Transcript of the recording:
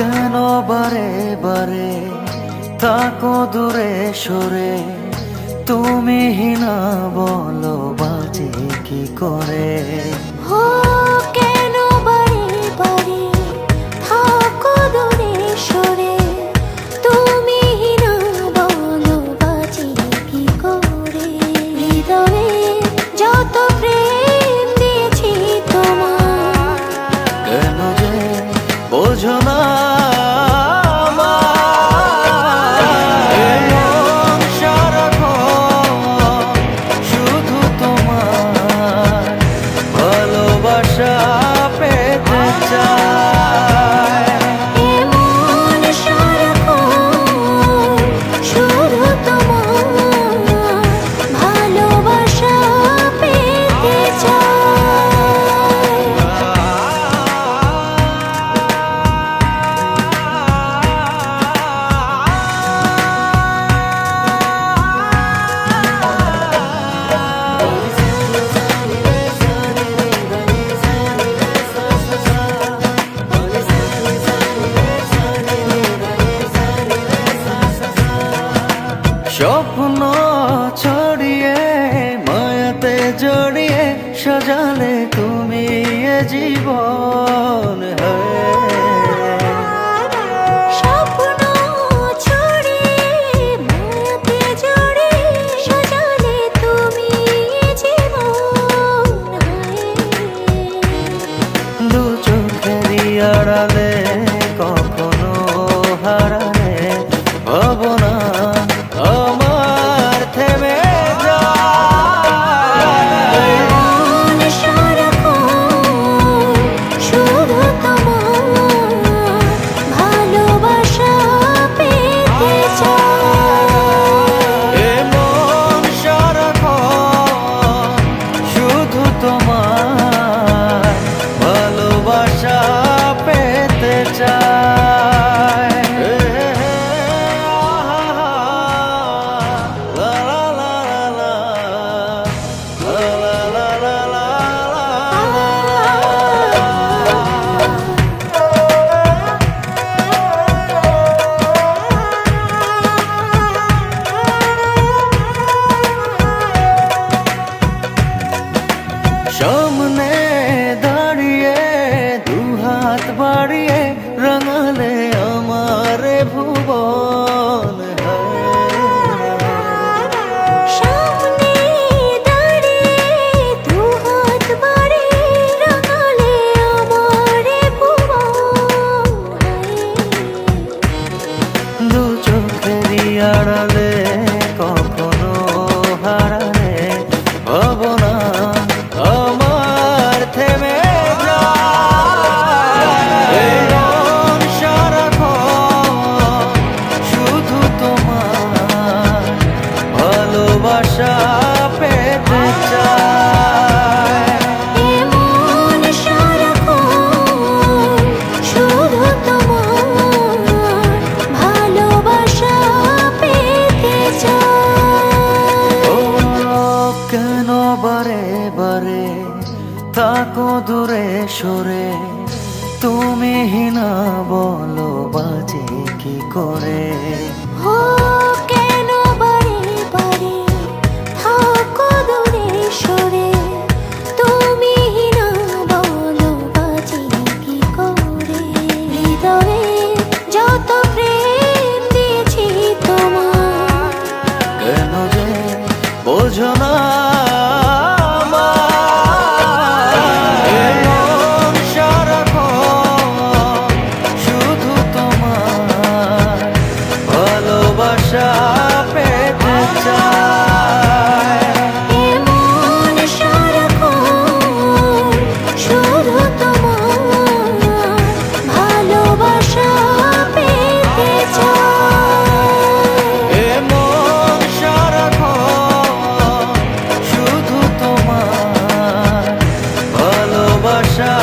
কেন বারে বারে থাকো দূরে সরে, তুমি না বলো বাজে কি করে। ও কেন বারে বারে থাকো দূরে সরে, তুমি না বলো বাজে কি করে। হৃদয়ে যত প্রেম দিয়েছি তোমার, কেন যে বোঝো না স্বপ্ন ছড়িয়ে মায়াতে জড়িয়ে সাজালে তুমি এ জীবন। স্বপ্ন ছড়িয়ে মায়াতে জড়িয়ে সাজালে তুমি জীবন। দু চোখেরই আড়ালে কখনো হারালে ভাবনা আমার থেমে যায়। শুধু তোমার ভালোবাসা পেতে চাই। এ মন সারাক্ষণ শুধু তোমার ভালোবাসা পেতে চায়। সামনে দাঁড়িয়ে দুহাত বাড়িয়ে রাঙালে আমার ভুবন। সামনে দাঁড়িয়ে দুহাত বাড়িয়ে রাঙালে আমার ভুবন। দু চোখেরই আড়ালে কখনো হারালে ভাবনা আমার থেমে যায়। সারাক্ষণ শুধু তোমার ভালোবাসা পেতে চায়। এমন সারাক্ষণ শুধু তোমার ভালোবাসা পেতে চাই। ও কেন বারে বারে থাকো দূরে সরে, তুমি না বলো বাজে কি করে। ও কেন বারে বারে থাকো দূরে সরে, তুমি না বলো বাজে কি করে। হৃদয়ে যত প্রেম দিয়েছি তোমার, কেন যে বোঝো না শুধু তোমার ভালোবাসা পেতে চায়। এমন সারাক্ষণ শুধু তোমার ভালোবাসা পেতে চাই। এমন সারাক্ষণ শুধু তোমার ভালোবাসা